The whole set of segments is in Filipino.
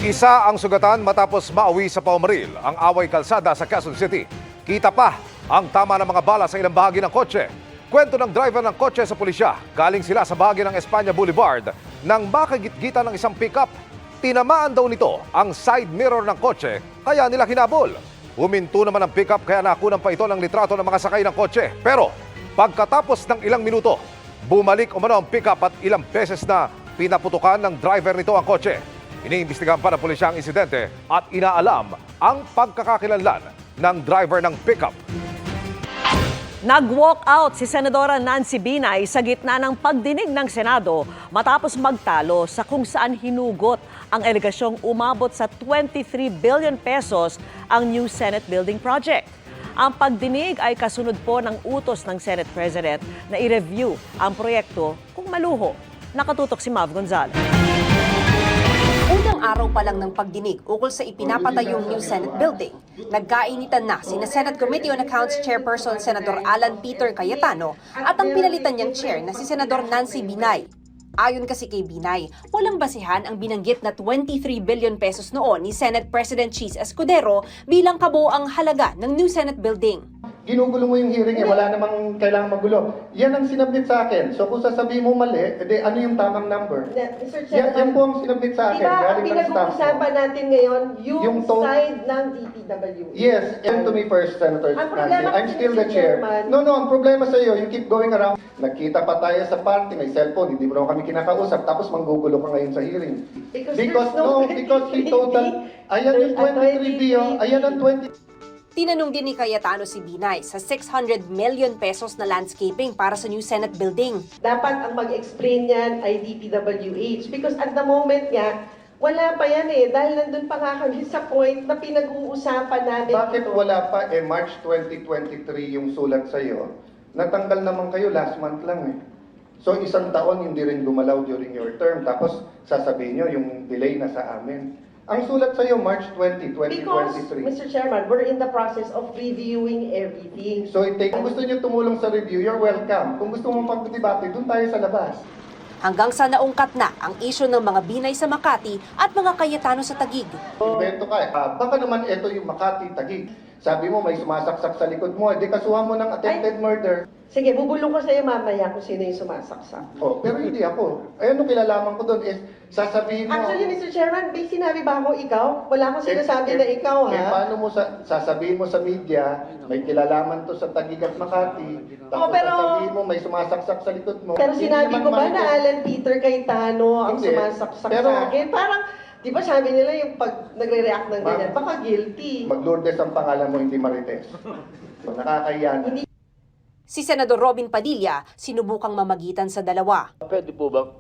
Isa ang sugatan matapos mauwi sa paumaril ang away kalsada sa Quezon City. Kita pa ang tama ng mga bala sa ilang bahagi ng kotse. Kwento ng driver ng kotse sa pulisya, galing sila sa bahagi ng Espanya Boulevard nang makagitgitan ng isang pickup. Tinamaan daw nito ang side mirror ng kotse kaya nila hinabol. Huminto naman ang pickup kaya nakunan pa ito ng litrato ng mga sakay ng kotse. Pero pagkatapos ng ilang minuto, bumalik umano ang pickup at ilang beses na pinaputukan ng driver nito ang kotse. Iniimbestigahan pa ng pulisya ang insidente at inaalam ang pagkakakilanlan ng driver ng pickup. Nag-walk out si Senadora Nancy Binay sa gitna ng pagdinig ng Senado matapos magtalo sa kung saan hinugot ang alegasyong umabot sa 23 billion pesos ang new Senate Building Project. Ang pagdinig ay kasunod po ng utos ng Senate President na i-review ang proyekto kung maluho. Nakatutok si Mav Gonzalez. Unang araw pa lang ng pagdinig ukol sa ipinapatayong new Senate building, nagkainitan na sina Senate Committee on Accounts Chairperson Senador Alan Peter Cayetano at ang pinalitan niyang chair na si Senador Nancy Binay. Ayon kasi kay Binay, walang basihan ang binanggit na 23 billion pesos noon ni Senate President Cheese Escudero bilang kabuoang halaga ng new Senate building. Ginugulo mo yung hearing wala namang kailangang magulo. Yan ang sinabit sa akin. So kung sasabihin mo mali, edi ano yung tamang number? Mr. Chairman, yan po ang sinabit sa akin. Diba ang Galing ng staff mo. pinag-uusapan natin ngayon, yung tone- side ng DPWH? Yes, and to me first, Senator Ang Nancy. problema I'm kasi, still the Mr. chair. Chairman- No, ang problema sa iyo, you keep going around. Nagkita pa tayo sa party, may cellphone, hindi mo naman kami kinakausap, tapos manggugulo ka ngayon sa hearing. Because in total, ayan yung 23 billion, ayan ang 20. Tinanong din ni Cayetano si Binay sa 600 million pesos na landscaping para sa new Senate building. Dapat ang mag-explain yan ay DPWH. Because at the moment nga, wala pa yan eh. Dahil nandun pa nga kami sa point na pinag-uusapan namin. Bakit ito. wala pa? March 2023 yung sulat sa iyo. Natanggal naman kayo last month lang eh. So isang taon hindi rin gumalaw during your term. Tapos sasabihin nyo yung delay na sa amin. Ang sulat sa iyo March 20, 2023. Because, Mr. Chairman, we're in the process of reviewing everything. So kung gusto niyo tumulong sa review, you're welcome. Kung gusto mo pagdebate, doon tayo sa labas. Hanggang sa naungkat na ang isyu ng mga Binay sa Makati at mga Cayetano sa Taguig. Invento ka baka naman ito yung Makati, Taguig. Sabi mo may sumasaksak sa likod mo, di kasuhan mo ng attempted murder. Sige, bubulong ko sa'yo mamaya kung sino yung sumasaksak. Oh, pero hindi ako. Ano kilalaman ko doon is sasabihin mo. Actually, Mr. Chairman, may sinabi ba ako ikaw? Wala akong sinasabi na ikaw, ha? Paano mo sasabihin mo sa media, may kilalaman to sa Taguig at Makati, tapos pero- sasabihin mo may sumasaksak sa likod mo. Pero Hindi sinabi naman ko ba na manifest. Alan Peter Cayetano ang Hindi. sumasaksak Pero- sa akin? Parang, di ba sabi nila yung pag nagre-react ng ganyan, baka guilty. Mag-Lourdes ang pangalan mo, hindi Marites. So, nakakahiya na. Si Senador Robin Padilla sinubukang mamagitan sa dalawa. Pwede po bang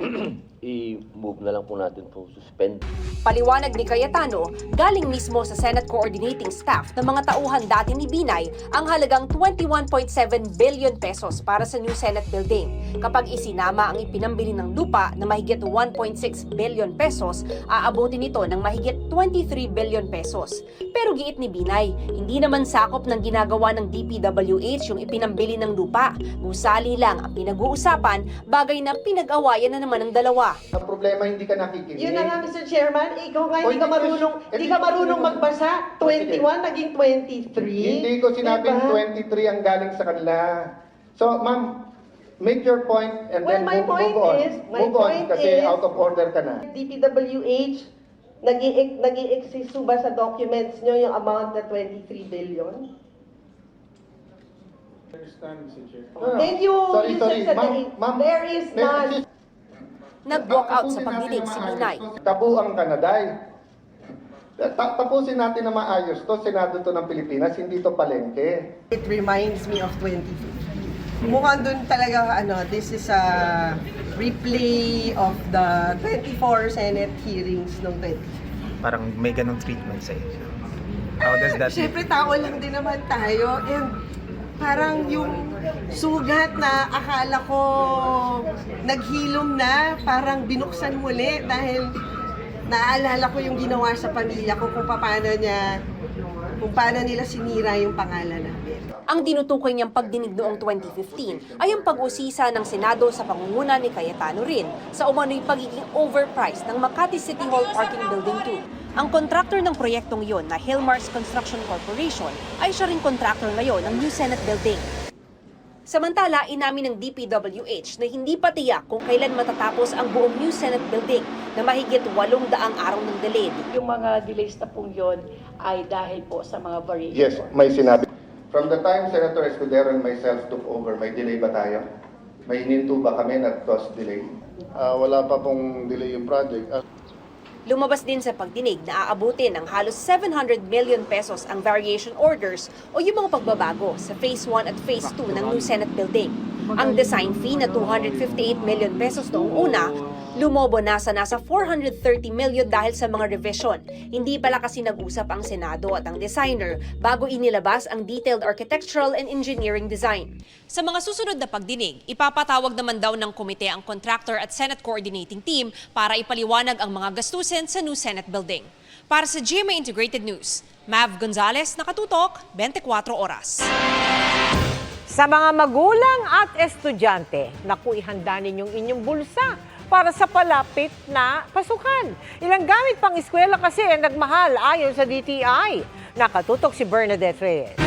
i-move na lang po natin po, suspend? Paliwanag ni Cayetano, galing mismo sa Senate Coordinating Staff ng mga tauhan dati ni Binay ang halagang 21.7 billion pesos para sa new Senate building. Kapag isinama ang ipinambili ng lupa na mahigit 1.6 billion pesos, aabutin ito ng mahigit 23 billion pesos. Pero giit ni Binay, hindi naman sakop ng ginagawa ng DPWH yung ipinambili ng lupa. Gusali lang ang pinag-uusapan, bagay na pinag-awayan na naman ng dalawa. Ang problema, hindi ka nakikinig. Yun na nga, Mr. Chairman, ikaw nga hindi ka Hindi marunong, ko- hindi ka marunong magbasa. 21 naging 23. Hindi ko sinabing Diba? 23 ang galing sa kanila. So, ma'am, make your point and Well, then my move point on. is- my Move on point kasi is- out of order ka na. DPWH, nag-i-exist ba sa documents nyo yung amount na 23 billion? Thank you. Sorry, You said ma'am. there is none. Nag-walk out sa pagdinig si Binay. Tabuang Kanaday. Tapusin natin na maayos to. Senado to ng Pilipinas, hindi to palengke. It reminds me of 2015. Mukhang dun talaga, this is a replay of the 24 Senate hearings nung 2015. Parang may ganong treatment sa inyo. How does that Siyempre, tao lang din naman tayo. And parang yung sugat na akala ko naghilom na, parang binuksan muli dahil naalala ko yung ginawa sa pamilya ko kung paano nila sinira yung pangalan namin. Ang tinutukoy niyang pagdinig noong 2015 ay ang pag-usisa ng Senado sa pangunguna ni Cayetano rin sa umano'y pagiging overpriced ng Makati City Hall Parking Building 2. Ang kontraktor ng proyektong yon na Hillmarks Construction Corporation ay siya ring kontraktor ngayon ng New Senate Building. Samantala, inamin ng DPWH na hindi pa tiyak kung kailan matatapos ang buong New Senate Building na mahigit 800 araw ng delayed. Yung mga delays na pong yun ay dahil po sa mga variation. Yes, may sinabi. From the time Senator Escudero and myself took over, may delay ba tayo? May hininto ba kami na cause delay? Wala pa pong delay yung project. Lumabas din sa pagdinig na aabutin ng halos 700 million pesos ang variation orders o yung mga pagbabago sa Phase 1 at Phase 2 ng New Senate Building. Ang design fee na 258 million pesos noong una, lumobo na sa nasa 430 million dahil sa mga revision. Hindi pala kasi nag-usap ang Senado at ang designer bago inilabas ang detailed architectural and engineering design. Sa mga susunod na pagdinig, ipapatawag naman daw ng komite ang contractor at Senate coordinating team para ipaliwanag ang mga gastusin sa New Senate Building. Para sa GMA Integrated News, Mav Gonzalez, nakatutok, 24 oras. Sa mga magulang at estudyante, naku, ihanda ninyong inyong bulsa para sa palapit na pasukan. Ilang gamit pang eskwela kasi ang nagmahal ayon sa DTI. Nakatutok si Bernadette Reyes.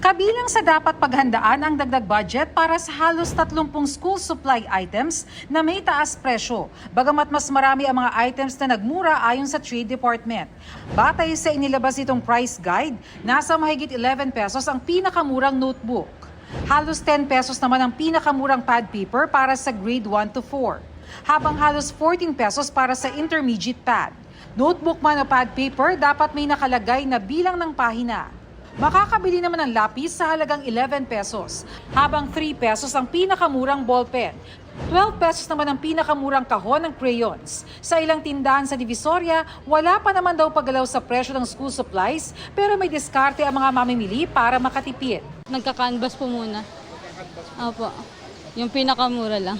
Kabilang sa dapat paghandaan ang dagdag budget para sa halos 30 school supply items na may taas presyo, bagamat mas marami ang mga items na nagmura ayon sa Trade Department. Batay sa inilabas itong price guide, nasa mahigit 11 pesos ang pinakamurang notebook. Halos 10 pesos naman ang pinakamurang pad paper para sa grade 1 to 4, habang halos 14 pesos para sa intermediate pad. Notebook man o pad paper, dapat may nakalagay na bilang ng pahina. Makakabili naman ng lapis sa halagang 11 pesos, habang 3 pesos ang pinakamurang ballpen. 12 pesos naman ang pinakamurang kahon ng crayons. Sa ilang tindahan sa Divisoria, wala pa naman daw paggalaw sa presyo ng school supplies, pero may diskarte ang mga mamimili para makatipid. Nagka-canvas po muna. Opo, yung pinakamura lang.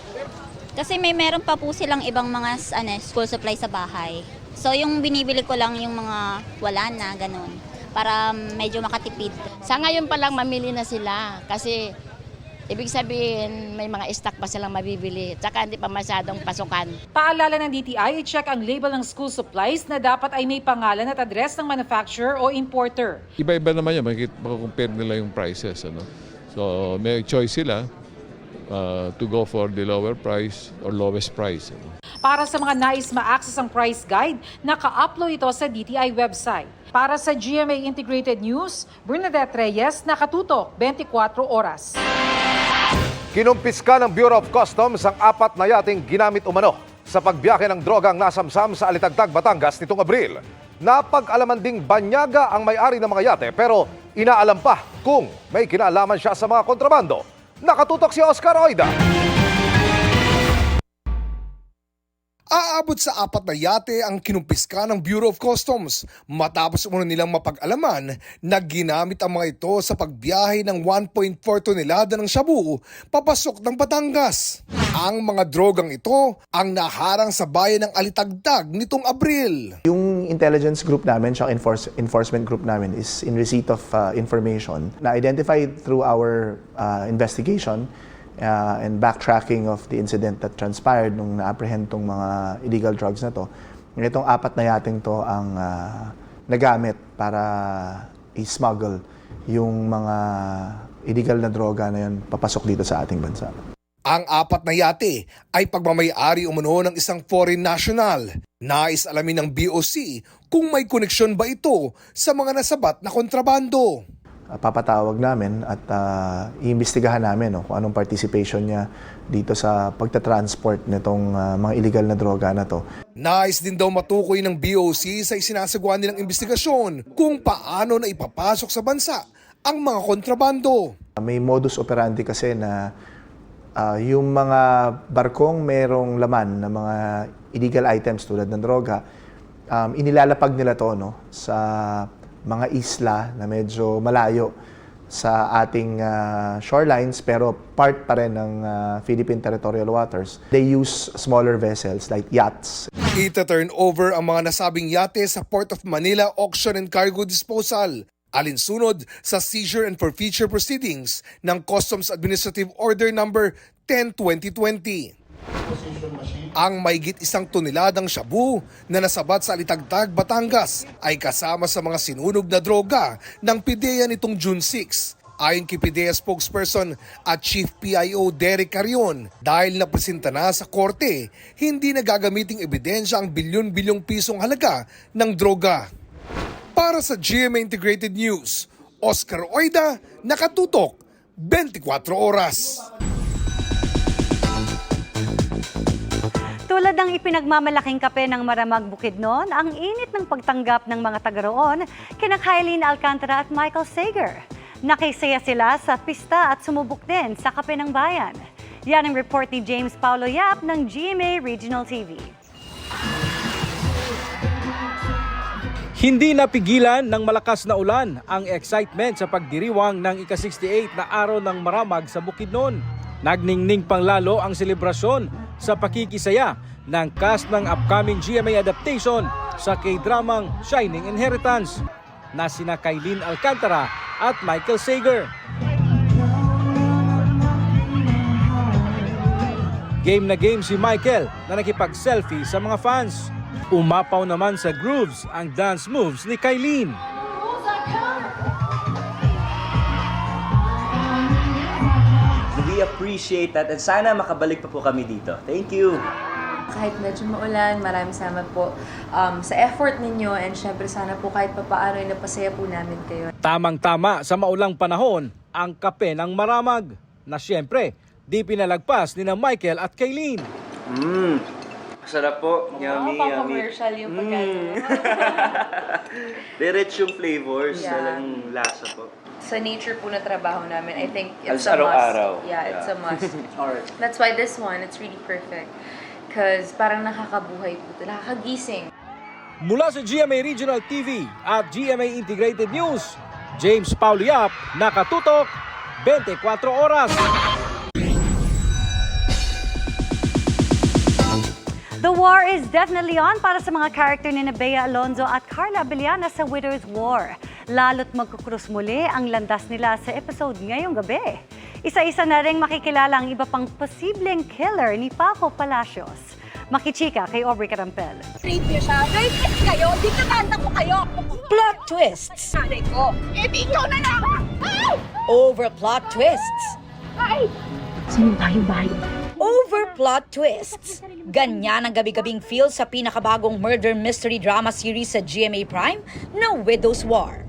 Kasi meron pa po silang ibang mga school supplies sa bahay. So yung binibili ko lang yung mga wala na, ganun, para medyo makatipid. Sa ngayon pa lang mamili na sila kasi ibig sabihin may mga stock pa silang mabibili. Tsaka hindi pa masyadong pasukan. Paalala ng DTI, i-check ang label ng school supplies na dapat ay may pangalan at address ng manufacturer o importer. Iba-iba naman yan, makakompare nila yung prices. Ano? So may choice sila to go for the lower price or lowest price. Ano? Para sa mga nais ma-access ang price guide, naka-upload ito sa DTI website. Para sa GMA Integrated News, Bernadette Reyes, nakatutok, 24 oras. Kinumpiska ng Bureau of Customs ang 4 na yating ginamit umano sa pagbiyahe ng drogang nasamsam sa Alitagtag, Batangas nitong Abril. Napag-alaman ding banyaga ang may-ari ng mga yate pero inaalam pa kung may kinalaman siya sa mga kontrabando. Nakatutok si Oscar Oida. Aabot sa 4 na yate ang kinumpiska ng Bureau of Customs matapos umano nilang mapag-alaman na ginamit ang mga ito sa pagbiyahe ng 1.4 tonelada ng shabu papasok ng Batangas. Ang mga drogang ito ang naharang sa bayan ng Alitagtag nitong Abril. Yung intelligence group namin, siya enforcement group namin is in receipt of information na identified through our investigation and backtracking of the incident that transpired nung na-apprehend tong mga illegal drugs na to. Itong 4 na yating to ang nagamit para i-smuggle yung mga illegal na droga na yun papasok dito sa ating bansa. Ang 4 na yate ay pagmamayari umano ng isang foreign national. Nais alamin ng BOC kung may koneksyon ba ito sa mga nasabat na kontrabando. Papatawag namin at iimbestigahan namin kung anong participation niya dito sa pagtatransport nitong mga illegal na droga na to. Nais din daw matukoy ng BOC sa isinasagawa nilang investigasyon kung paano na ipapasok sa bansa ang mga kontrabando. May modus operandi kasi na yung mga barkong merong laman na mga illegal items tulad ng droga, inilalapag nila to sa mga isla na medyo malayo sa ating shorelines pero part pa rin ng Philippine territorial waters. They use smaller vessels like yachts. Ita-turn over ang mga nasabing yate sa Port of Manila Auction and Cargo Disposal, alinsunod sa seizure and forfeiture proceedings ng Customs Administrative Order Number 10/2020. Ang mahigit 1 toneladang shabu na nasabat sa Alitagtag, Batangas ay kasama sa mga sinunog na droga ng PIDEA nitong June 6. Ayon kay PIDEA spokesperson at Chief PIO Derek Carion, dahil napresenta na sa korte, hindi na gagamiting ebidensya ang bilyon-bilyong pisong halaga ng droga. Para sa GMA Integrated News, Oscar Oida, nakatutok 24 oras. Tulad ng ipinagmamalaking kape ng Maramag Bukidnon, ang init ng pagtanggap ng mga taga roon kina Kylene Alcantara at Michael Sager. Nakisaya sila sa pista at sumubok din sa Kape ng Bayan. Yan ang report ni James Paulo Yap ng GMA Regional TV. Hindi napigilan ng malakas na ulan ang excitement sa pagdiriwang ng ika-68 na araw ng Maramag sa Bukidnon. Nagningning pang lalo ang selebrasyon sa pakikisaya ng cast ng upcoming GMA adaptation sa K-dramang Shining Inheritance na sina Kylene Alcantara at Michael Sager. Game na game si Michael na nakipag-selfie sa mga fans. Umapaw naman sa grooves ang dance moves ni Kylene. We appreciate that and sana makabalik pa po kami dito. Thank you! Kahit medyo maulan, maraming salamat po sa effort ninyo and syempre sana po kahit papaano ay napasaya po namin kayo. Tamang-tama sa maulang panahon ang Kape ng Maramag na syempre di pinalagpas ni na Michael at Kylene. Sarap po. Yummy, yummy. Commercial yung pagkain. Very rich yung flavors. Yeah. Walang lasa po. Sa nature po na trabaho namin, I think it's Halos a must. araw-araw. Yeah, it's a must. Alright. That's why this one, it's really perfect. Because parang nakakabuhay po ito, nakakagising. Mula sa GMA Regional TV at GMA Integrated News, James Paulo Yap, nakatutok 24 oras. The war is definitely on para sa mga character ni Bea Alonzo at Carla Abellana sa Widow's War. Lalo't magkukrus muli ang landas nila sa episode ngayong gabi. Isa-isa na rin makikilala ang iba pang posibleng killer ni Paco Palacios. Makichika kay Aubrey Carampel. Rape niyo siya. Rape kayo. Di katanda ko kayo. Plot twists. Nanay ko. Eh, di ikaw na lang. Ay! Over plot twists. Ay! Sino tayo ba? Over plot twists. Ganyan ang gabi-gabing feel sa pinakabagong murder mystery drama series sa GMA Prime na Widow's War.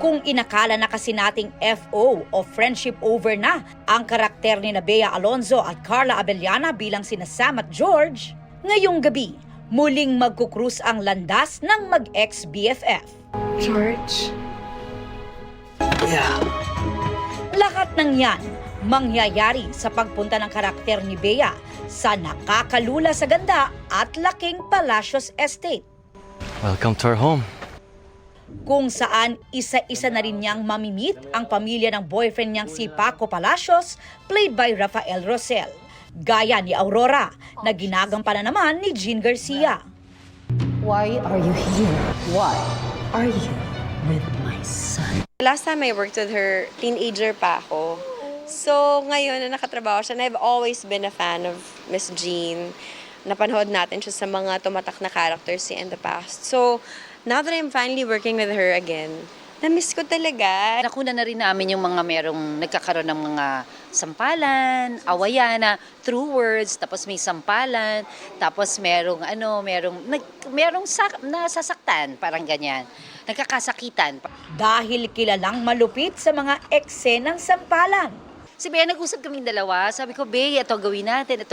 Kung inakala na kasi nating FO o friendship over na ang karakter ni Bea Alonzo at Carla Abellana bilang sina Sam at George, ngayong gabi muling magkukrus ang landas ng mag-ex-BFF. George? Yeah. Lahat ng yan mangyayari sa pagpunta ng karakter ni Bea sa nakakalula sa ganda at laking Palacios Estate. Welcome to our home. Kung saan isa-isa na rin niyang mamimit ang pamilya ng boyfriend niyang si Paco Palacios, played by Rafael Rosel. Gaya ni Aurora, na ginagampanan naman ni Jean Garcia. Why are you here? Why are you with my son? Last time I worked with her, teenager pa ako. So ngayon na nakatrabaho siya, and I've always been a fan of Miss Jean. Napanood natin siya sa mga tumatak na characters in the past. So now that I'm finally working with her again, na-miss ko talaga. Nakuna na rin namin yung mga merong nagkakaroon ng mga sampalan, awayan na through words, tapos may sampalan, tapos merong nasasaktan, parang ganyan. Nagkakasakitan. Dahil kilalang malupit sa mga eksenang sampalan. Si Bea, nag-usap kaming dalawa. Sabi ko, Bea, ito gawin natin.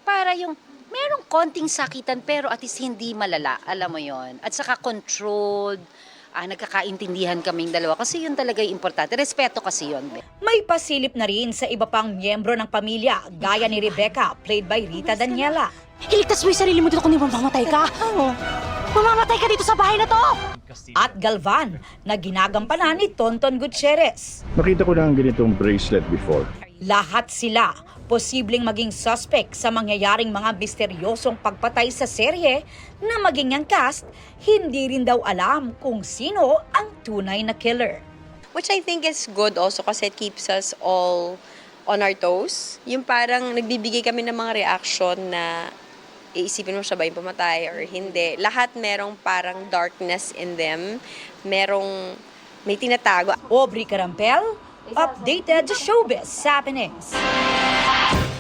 Para yung merong konting sakitan pero at least hindi malala, alam mo yon. At saka controlled, nagkakaintindihan kaming dalawa kasi yun talaga yung importante. Respeto kasi yun. May pasilip na rin sa iba pang miyembro ng pamilya, gaya ni Rebecca, played by Rita Daniela. Iligtas mo yung sarili mo dito kung mamamatay ka. Mamamatay ka dito sa bahay na to! At Galvan, na ginagampanan ni Tonton Gutierrez. Nakita ko na ang ganitong bracelet before. Lahat sila posibleng maging suspect sa mangyayaring mga misteryosong pagpatay sa serye na maging ang cast, hindi rin daw alam kung sino ang tunay na killer. Which I think is good also kasi it keeps us all on our toes. Yung parang nagbibigay kami ng mga reaction na iisipin mo siya ba yung pumatay or hindi. Lahat merong parang darkness in them. May tinatago. Aubrey Carampel, updated showbiz happenings.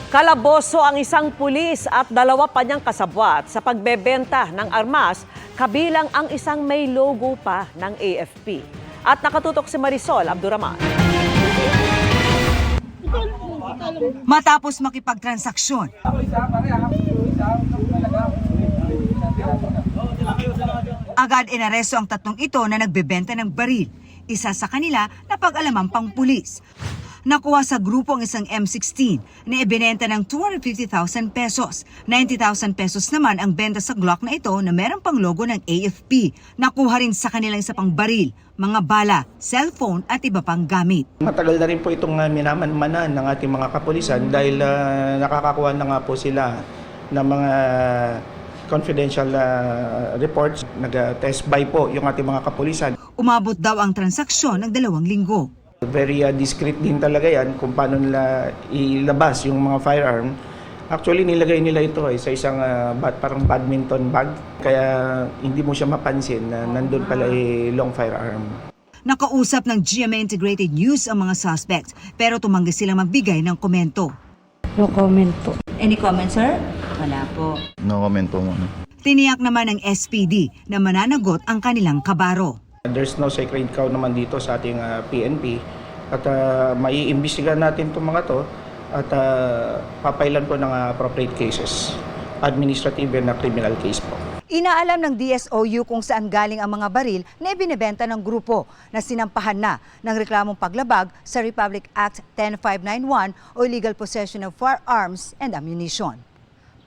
Kalaboso ang isang pulis at 2 pa niyang kasabwat sa pagbebenta ng armas, kabilang ang isang may logo pa ng AFP. At nakatutok si Marisol Abduraman. Matapos makipagtransaksyon, agad inaresto ang 3 ito na nagbebenta ng baril. Isa sa kanila na pag-alaman pang pulis. Nakuha sa grupo ang isang M16 na ibinenta ng 250,000 pesos. 90,000 pesos naman ang benta sa Glock na ito na meron pang logo ng AFP. Nakuha rin sa kanilang isa pang baril, mga bala, cellphone at iba pang gamit. Matagal na rin po itong minamanmanan ng ating mga kapulisan dahil nakakakuha na nga po sila ng mga confidential reports. Nag-test buy po yung ating mga kapulisan. Umabot daw ang transaksyon ng 2 linggo. Very discreet din talaga yan kung paano nila ilabas yung mga firearm. Actually, nilagay nila ito sa isang parang badminton bag. Kaya hindi mo siya mapansin na nandun pala long firearm. Nakausap ng GMA Integrated News ang mga suspects pero tumanggi silang magbigay ng komento. No comment po. Any comment, sir? Wala po. No comment po muna. Tiniyak naman ng SPD na mananagot ang kanilang kabaro. There's no sacred cow naman dito sa ating PNP at maiimbestigahan natin itong mga to at papailan po ng appropriate cases, administrative and criminal case po. Inaalam ng DSOU kung saan galing ang mga baril na ibinebenta ng grupo na sinampahan na ng reklamong paglabag sa Republic Act 10591 o illegal possession of firearms and ammunition.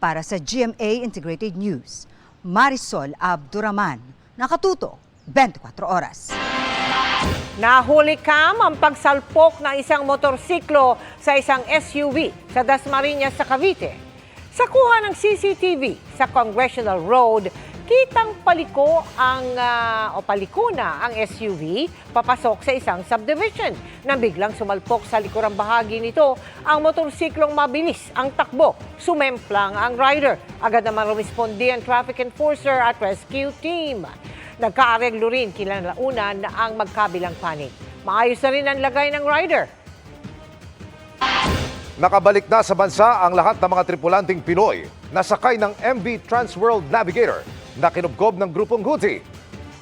Para sa GMA Integrated News, Marisol Abduraman, nakatutok 24 oras. Nahuli ang pagsalpok ng isang motorsiklo sa isang SUV sa Dasmariñas sa Cavite. Sa kuha ng CCTV sa Congressional Road, kitang paliko na ang SUV papasok sa isang subdivision. Nang biglang sumalpok sa likurang bahagi nito, ang motorsiklong mabilis ang takbo. Sumemplang ang rider. Agad naman rumispondi ang traffic enforcer at rescue team. Nagkaareglo rin kinalaunan na ang magkabilang panig. Maayos na rin ang lagay ng rider. Nakabalik na sa bansa ang lahat ng mga tripulanting Pinoy na sakay ng MV Transworld Navigator na kinubkob ng grupong Houthi.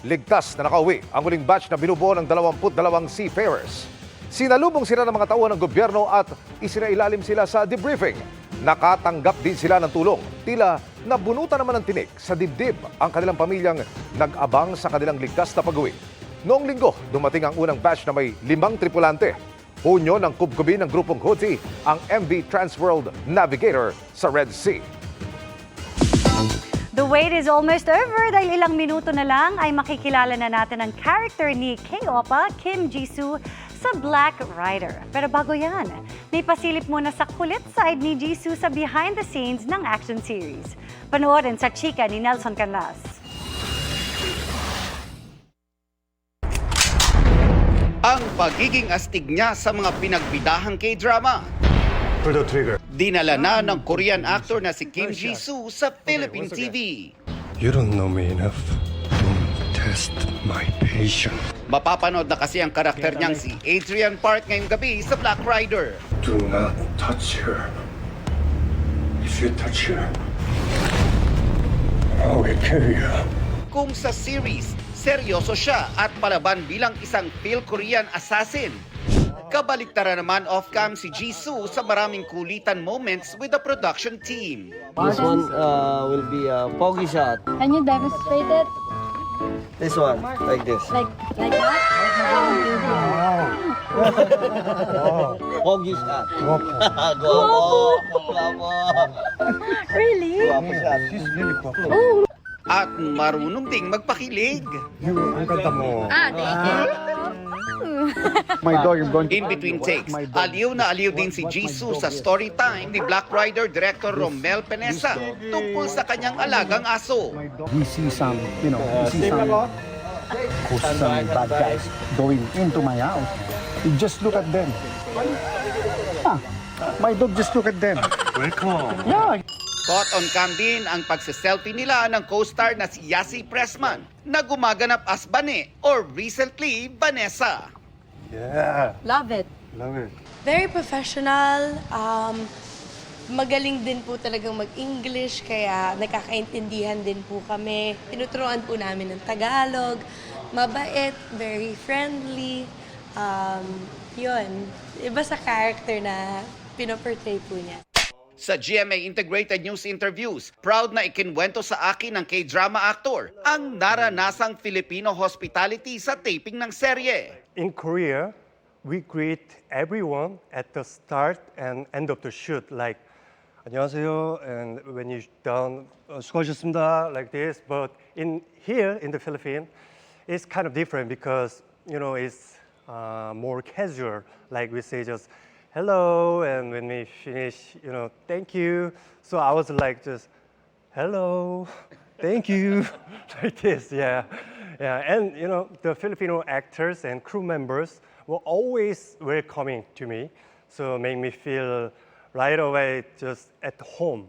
Ligtas na nakauwi ang huling batch na binubuo ng 22 seafarers. Sinalubong sila ng mga tauhan ng gobyerno at isinailalim sila sa debriefing. Nakatanggap din sila ng tulong. Tila nabunutan naman ng tinik sa dibdib ang kanilang pamilyang nag-abang sa kanilang ligtas na pag-uwi. Noong linggo, dumating ang unang batch na may 5 tripulante. Punyo ng kubkubin ng grupong Houthi ang MV Transworld Navigator sa Red Sea. The wait is almost over dahil ilang minuto na lang ay makikilala na natin ang character ni K-Opa Kim Jisoo sa Black Rider. Pero bago yan, may pasilip muna sa kulit side ni Jisoo sa behind the scenes ng action series. Panoorin sa chika ni Nelson Canlas. Ang pagiging astig niya sa mga pinagbidahang K-drama. Dinala na ng Korean actor na si Kim Jisoo sa Philippine TV. You don't know me enough. Don't test my patience. Mapapanood na kasi ang karakter niyang si Adrian Park ngayong gabi sa Black Rider. Do not touch her. If you touch her, I will kill you. Kung sa series, seryoso siya at palaban bilang isang Phil-Korean assassin. Kabaliktaran naman off-cam si Jisoo sa maraming kulitan moments with the production team. This one will be a foggy shot. Can you demonstrate it? This one, like this. Like that? Foggy shot. Really? She's really popular. Oh. At marunong ding magpakilig. Ang ganda mo. Thank you. My dog is going to... In between takes, aliw na aliw din si Jisoo sa story time ni Black Rider director Romel Penesa tungkol sa kanyang alagang aso. He sees some, he sees some bad guys going into my house. You just look at them. My dog just look at them. Welcome. Yeah. Caught on cam din ang pagsiselfie nila ng co-star na si Yasi Pressman na gumaganap as Bane or recently Vanessa. Yeah, Love it. love it. Very professional. Magaling din po talagang mag-English, kaya nakakaintindihan din po kami. Tinuturuan po namin ng Tagalog. Mabait, very friendly. Yun. Iba sa character na pinoportray po niya. Sa GMA Integrated News Interviews, proud na ikinwento sa akin ng K-drama actor ang naranasang Filipino hospitality sa taping ng serye. In Korea, we greet everyone at the start and end of the shoot, like 안녕하세요, and when you're done, 수고하셨습니다, like this. But here in the Philippines, it's kind of different because it's more casual. Like we say just hello, and when we finish, thank you. So I was like just hello, thank you, like this, yeah. And the Filipino actors and crew members were always welcoming to me, so it made me feel right away just at home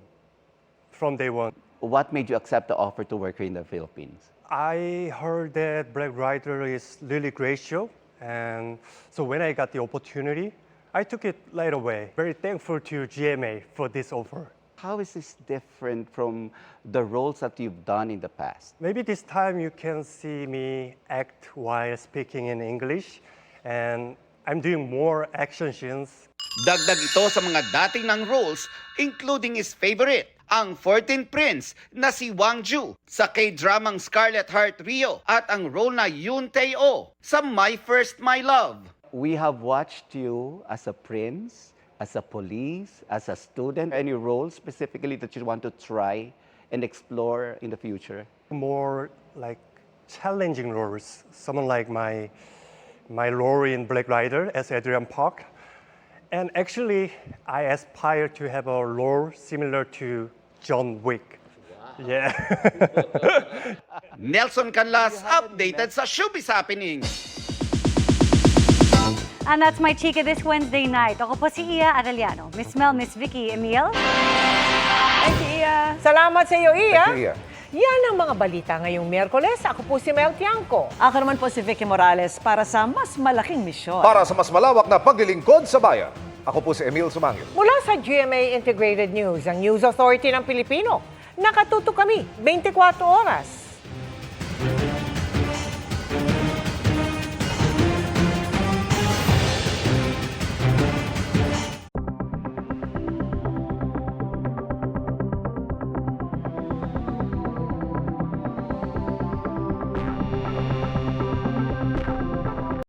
from day one. What made you accept the offer to work here in the Philippines? I heard that Black Rider is really great show, and so when I got the opportunity, I took it right away. Very thankful to GMA for this offer. How is this different from the roles that you've done in the past? Maybe this time you can see me act while speaking in English, and I'm doing more action scenes. Dagdag ito sa mga dating ng roles, including his favorite, ang 14th Prince na si Wang Ju sa K-dramang Scarlet Heart Rio at ang role na Yoon Tae-oh sa My First My Love. We have watched you as a prince, as a police, as a student. Any role specifically that you want to try and explore in the future? More like challenging roles. Someone like my role in Black Rider as Adrian Park. And actually, I aspire to have a role similar to John Wick. Wow. Yeah. Nelson Canlas, updated sa Showbiz Happenings. And that's my chika this Wednesday night. Ako po si Iya Arellano. Miss Mel, Miss Vicky, Emil. Thank you, Iya. Salamat sa iyo, Iya. Thank you, Iya. Yan ang mga balita ngayong Miyerkules. Ako po si Mel Tiangco. Ako naman po si Vicky Morales para sa mas malaking misyon. Para sa mas malawak na paglilingkod sa bayan, ako po si Emil Sumangil. Mula sa GMA Integrated News, ang News Authority ng Pilipino. Nakatuto kami 24 oras.